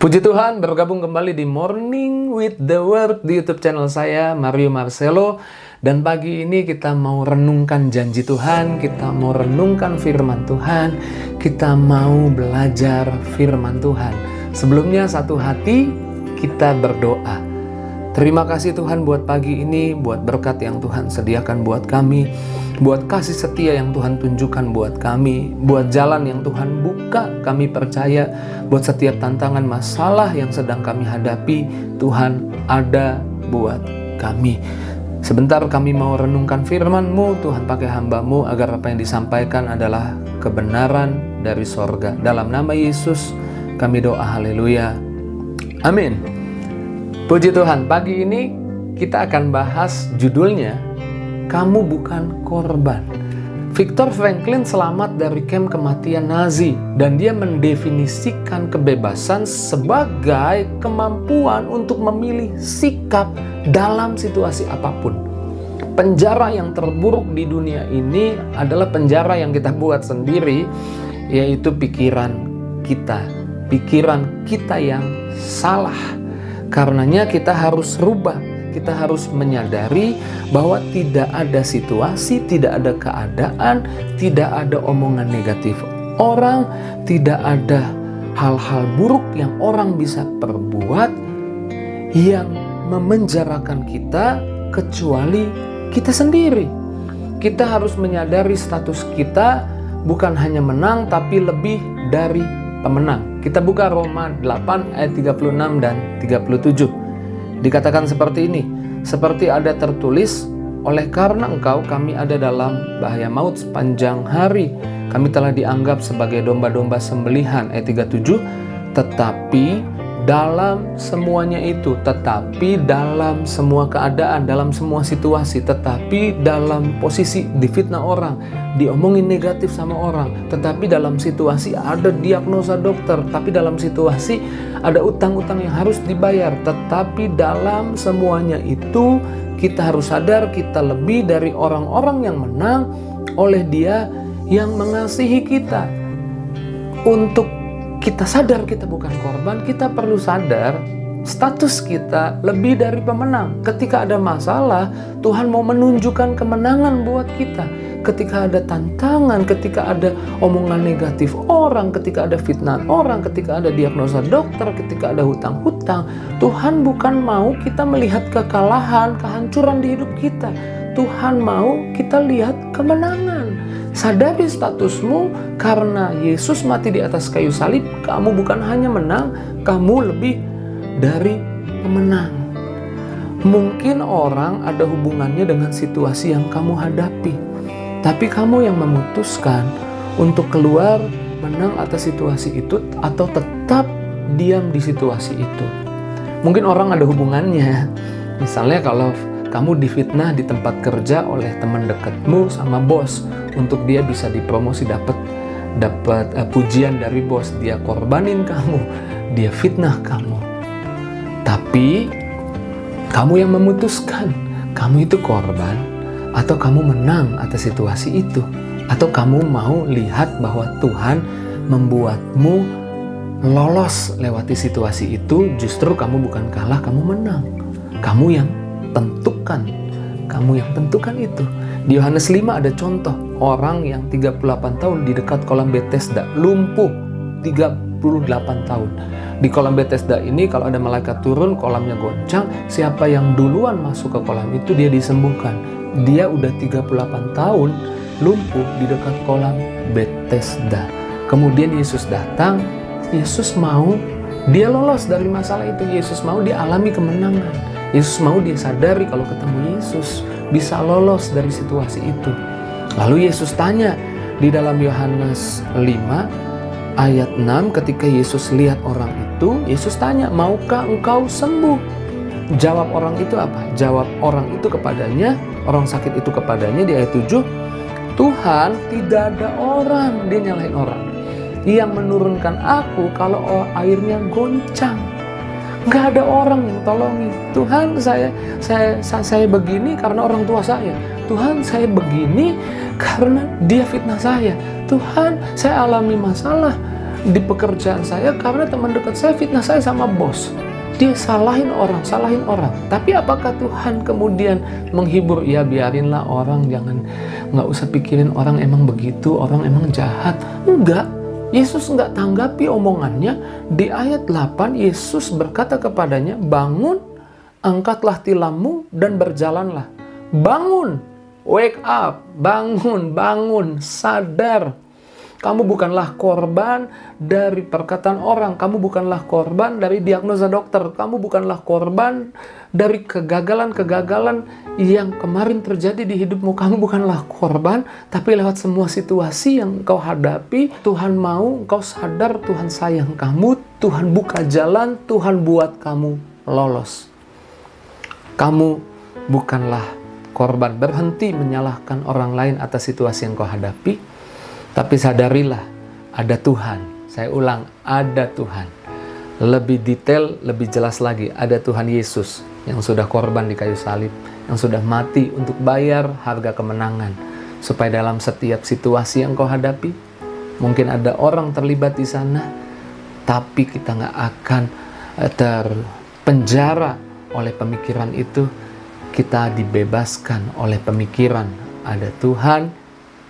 Puji Tuhan, bergabung kembali di Morning with the Word di YouTube channel saya, Mario Marcelo. Dan pagi ini kita mau renungkan janji Tuhan, kita mau renungkan firman Tuhan, kita mau belajar firman Tuhan. Sebelumnya satu hati kita berdoa. Terima kasih Tuhan buat pagi ini, buat berkat yang Tuhan sediakan buat kami, buat kasih setia yang Tuhan tunjukkan buat kami, buat jalan yang Tuhan buka, kami percaya, buat setiap tantangan masalah yang sedang kami hadapi, Tuhan ada buat kami. Sebentar kami mau renungkan firman-Mu, Tuhan pakai hamba-Mu agar apa yang disampaikan adalah kebenaran dari sorga. Dalam nama Yesus kami doa, haleluya, amin. Puji Tuhan, pagi ini kita akan bahas judulnya, Kamu Bukan Korban. Viktor Frankl selamat dari kamp kematian Nazi dan dia mendefinisikan kebebasan sebagai kemampuan untuk memilih sikap dalam situasi apapun. Penjara yang terburuk di dunia ini adalah penjara yang kita buat sendiri, yaitu pikiran kita yang salah. Karenanya kita harus rubah. Kita harus menyadari bahwa tidak ada situasi, tidak ada keadaan, tidak ada omongan negatif orang, tidak ada hal-hal buruk yang orang bisa perbuat yang memenjarakan kita kecuali kita sendiri. Kita harus menyadari status kita bukan hanya menang tapi lebih dari pemenang. Kita buka Roma 8 ayat 36 dan 37. Dikatakan seperti ini, seperti ada tertulis, oleh karena engkau kami ada dalam bahaya maut sepanjang hari. Kami telah dianggap sebagai domba-domba sembelihan, ayat 37. Tetapi dalam semuanya itu, tetapi dalam semua keadaan, dalam semua situasi, tetapi dalam posisi difitnah orang, diomongin negatif sama orang, tetapi dalam situasi ada diagnosa dokter, tapi dalam situasi ada utang-utang yang harus dibayar, tetapi dalam semuanya itu kita harus sadar kita lebih dari orang-orang yang menang oleh Dia yang mengasihi kita. Untuk kita sadar kita bukan korban, kita perlu sadar status kita lebih dari pemenang. Ketika ada masalah, Tuhan mau menunjukkan kemenangan buat kita. Ketika ada tantangan, ketika ada omongan negatif orang, ketika ada fitnah orang, ketika ada diagnosa dokter, ketika ada hutang-hutang, Tuhan bukan mau kita melihat kekalahan, kehancuran di hidup kita. Tuhan mau kita lihat kemenangan. Sadari statusmu, karena Yesus mati di atas kayu salib, kamu bukan hanya menang, kamu lebih dari pemenang. Mungkin orang ada hubungannya dengan situasi yang kamu hadapi, tapi kamu yang memutuskan untuk keluar menang atas situasi itu atau tetap diam di situasi itu. Mungkin orang ada hubungannya. Misalnya kalau kamu difitnah di tempat kerja oleh teman dekatmu sama bos untuk dia bisa dipromosi, dapat pujian dari bos, dia korbanin kamu, dia fitnah kamu. Tapi kamu yang memutuskan, kamu itu korban atau kamu menang atas situasi itu, atau kamu mau lihat bahwa Tuhan membuatmu lolos lewati situasi itu, justru kamu bukan kalah, kamu menang. Kamu yang tentukan itu. Di Yohanes 5 ada contoh orang yang 38 tahun di dekat kolam Bethesda, lumpuh 38 tahun. Di kolam Bethesda ini kalau ada malaikat turun, kolamnya goncang, siapa yang duluan masuk ke kolam itu dia disembuhkan. Dia udah 38 tahun lumpuh di dekat kolam Bethesda. Kemudian Yesus datang, Yesus mau dia lolos dari masalah itu, Yesus mau dia alami kemenangan. Yesus mau dia sadari kalau ketemu Yesus bisa lolos dari situasi itu. Lalu Yesus tanya di dalam Yohanes 5 ayat 6, ketika Yesus lihat orang itu, Yesus tanya, maukah engkau sembuh? Jawab orang itu apa? Jawab orang itu kepadanya, orang sakit itu kepadanya di ayat 7, Tuhan, tidak ada orang, dia nyalahin orang, yang menurunkan aku kalau airnya goncang. Nggak ada orang yang tolongin. Tuhan, saya begini karena orang tua saya. Tuhan, saya begini karena dia fitnah saya. Tuhan, saya alami masalah di pekerjaan saya karena teman dekat saya fitnah saya sama bos. Dia salahin orang. Tapi apakah Tuhan kemudian menghibur? Ya biarinlah orang, nggak usah pikirin orang emang begitu, orang emang jahat. Enggak. Yesus nggak tanggapi omongannya. Di ayat 8 Yesus berkata kepadanya, bangun, angkatlah tilammu dan berjalanlah. Bangun, wake up, bangun, sadar. Kamu bukanlah korban dari perkataan orang. Kamu bukanlah korban dari diagnosa dokter. Kamu bukanlah korban dari kegagalan-kegagalan yang kemarin terjadi di hidupmu. Kamu bukanlah korban, tapi lewat semua situasi yang kau hadapi, Tuhan mau kau sadar Tuhan sayang kamu, Tuhan buka jalan, Tuhan buat kamu lolos. Kamu bukanlah korban. Berhenti menyalahkan orang lain atas situasi yang kau hadapi. Tapi sadarilah, ada Tuhan. Saya ulang, ada Tuhan. Lebih detail, lebih jelas lagi, ada Tuhan Yesus yang sudah korban di kayu salib, yang sudah mati untuk bayar harga kemenangan. Supaya dalam setiap situasi yang kau hadapi, mungkin ada orang terlibat di sana, tapi kita nggak akan terpenjara oleh pemikiran itu. Kita dibebaskan oleh pemikiran, ada Tuhan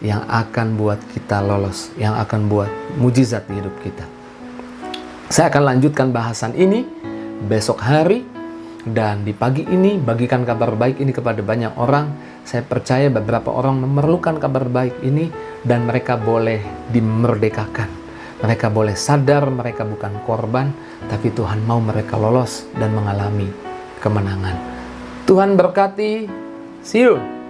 yang akan buat kita lolos, yang akan buat mujizat di hidup kita. Saya akan lanjutkan bahasan ini besok hari, dan di pagi ini bagikan kabar baik ini kepada banyak orang. Saya percaya beberapa orang memerlukan kabar baik ini, dan mereka boleh dimerdekakan. Mereka boleh sadar mereka bukan korban, tapi Tuhan mau mereka lolos dan mengalami kemenangan. Tuhan berkati. See you.